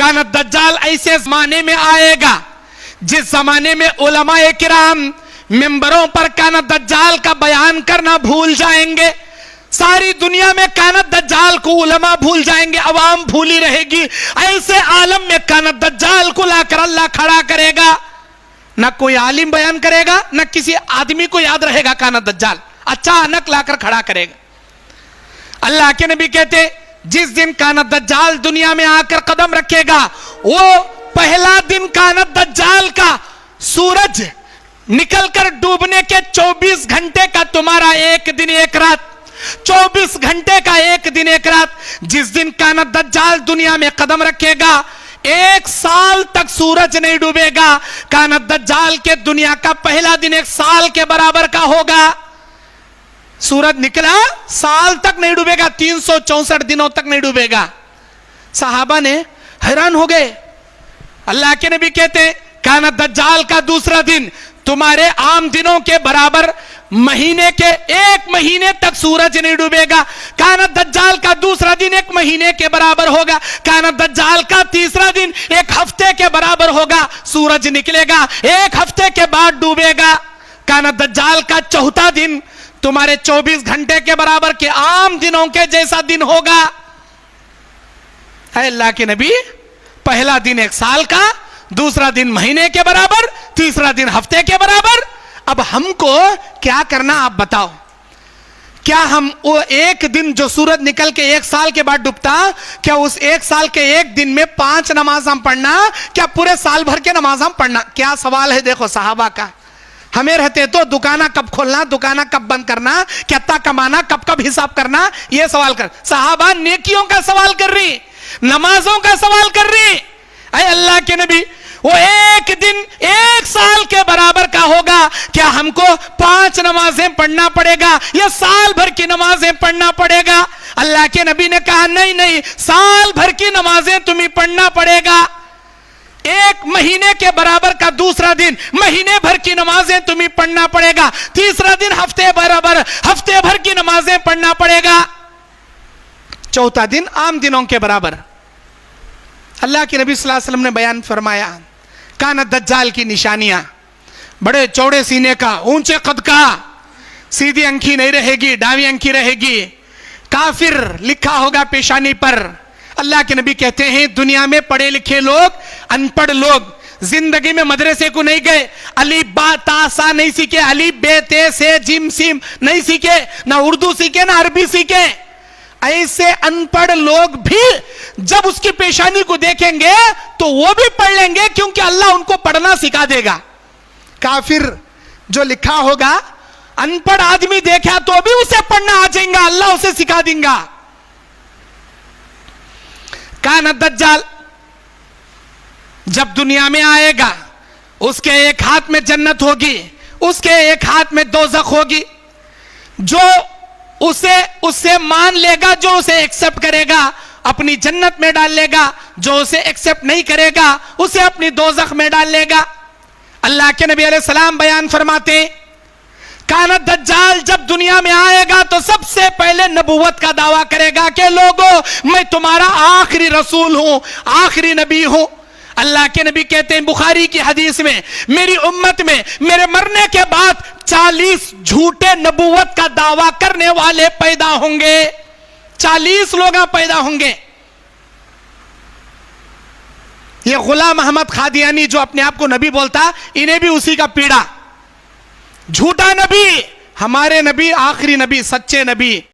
कानत दज्जाल ऐसे जमाने में आएगा जिस जमाने में उलमाए किराम मिंबरों पर कानत दज्जाल का बयान करना भूल जाएंगे। सारी दुनिया में कानत दज्जाल को उलमा भूल जाएंगे, अवाम भूली रहेगी। ऐसे आलम में कानत दज्जाल को लाकर अल्लाह खड़ा करेगा, न कोई आलिम बयान करेगा, न किसी आदमी को याद रहेगा। कानत दज्जाल अचानक लाकर खड़ा करेगा। अल्लाह के नबी कहते जिस दिन कानत दज्जाल दुनिया में आकर कदम रखेगा, वो पहला दिन कानत दज्जाल का सूरज निकलकर डूबने के 24 घंटे का तुम्हारा एक दिन एक रात, 24 घंटे का एक दिन एक रात। जिस दिन कानत दज्जाल दुनिया में कदम रखेगा, 1 साल तक सूरज नहीं डूबेगा। कानत दज्जाल के दुनिया का पहला दिन 1 साल के बराबर का होगा। सूरज निकला, साल तक नहीं डूबेगा, 364 दिनों तक नहीं डूबेगा। सहाबा ने हैरान हो गए। अल्लाह के नबी कहते कानत दज्जाल का दूसरा दिन तुम्हारे आम दिनों के बराबर, महीने के 1 महीने तक सूरज नहीं डूबेगा। कानत दज्जाल का दूसरा दिन 1 महीने के बराबर होगा। कानत दज्जाल का तीसरा दिन 1 हफ्ते के बराबर होगा। सूरज निकलेगा, 1 हफ्ते के बाद डूबेगा। कानत दज्जाल का चौथा दिन तुम्हारे 24 घंटे के बराबर के आम दिनों के जैसा दिन होगा। है अल्लाह के नबी, पहला दिन 1 साल का, दूसरा दिन महीने के बराबर, तीसरा दिन हफ्ते के बराबर। अब हमको क्या करना आप बताओ? क्या हम वो एक दिन जो सूरज निकल के 1 साल के बाद डूबता, क्या उस 1 साल के एक दिन में 5 नमाज हम पढ़ना, क्या पूरे साल भर के नमाज हम पढ़ना? क्या सवाल है देखो सहाबा का। हमें रहते तो दुकाना कब खोलना, दुकाना कब बंद करना, कितना कमाना, कब कब हिसाब करना, ये सवाल कर। सहाबा नेकियों का सवाल कर रही, नमाजों का सवाल कर रही। ऐ अल्लाह के नबी, वो एक दिन 1 साल के बराबर का होगा। क्या हमको 5 नमाजें पढ़ना पड़ेगा या साल भर की नमाजें पढ़ना पड़ेगा? अल्लाह के नबी ने कहा नहीं नहीं, साल भर की नमाजें तुम्हें पढ़ना पड़ेगा। 1 महीने के बराबर का दूसरा दिन, महीने भर की नमाजें तुम्हें पढ़ना पड़ेगा। तीसरा दिन हफ्ते बराबर, हफ्ते भर की नमाजें पढ़ना पड़ेगा। चौथा दिन आम दिनों के बराबर। अल्लाह के नबी सल्लल्लाहु अलैहि वसल्लम ने बयान फरमाया कानत दज्जाल की निशानियां, बड़े चौड़े सीने का, ऊंचे कद का, सीधी अंखी नहीं रहेगी, डावी अंखी रहेगी, काफिर लिखा होगा पेशानी पर। अल्लाह के नबी कहते हैं दुनिया में पढ़े लिखे लोग, अनपढ़ लोग जिंदगी में मदरसे को नहीं गए, अली बा ता सा नहीं सीखे, अली बे ते से जिम सिम नहीं सीखे, ना उर्दू सीखे ना अरबी सीखे। ऐसे अनपढ़ लोग भी जब उसकी पेशानी को देखेंगे तो वो भी पढ़ लेंगे, क्योंकि अल्लाह उनको पढ़ना सिखा देगा। काफिर जो लिखा होगा, अनपढ़ आदमी देखा तो भी उसे पढ़ना आ जाएगा, अल्लाह उसे सिखा देगा। कानत दज्जाल जब दुनिया में आएगा, उसके एक हाथ में जन्नत होगी, उसके एक हाथ में दोज़ख होगी। जो उससे मान लेगा, जो उसे एक्सेप्ट करेगा अपनी जन्नत में डाल लेगा, जो उसे एक्सेप्ट नहीं करेगा उसे अपनी दोज़ख में डाल लेगा। अल्लाह के नबी अलैहि सलाम बयान फरमाते कानत दज्जाल जब दुनिया में आएगा तो सबसे पहले नबूवत का दावा करेगा कि लोगों मैं तुम्हारा आखिरी रसूल हूं, आखिरी नबी हूं। अल्लाह के नबी कहते हैं बुखारी की हदीस में, मेरी उम्मत में मेरे मरने के बाद 40 झूठे नबूवत का दावा करने वाले पैदा होंगे। 40 लोग पैदा होंगे। ये गुलाम अहमद खादियानी जो अपने आप को नबी बोलता, इन्हें भी उसी का पीड़ा। झूठा नबी, हमारे नबी आखिरी नबी, सच्चे नबी।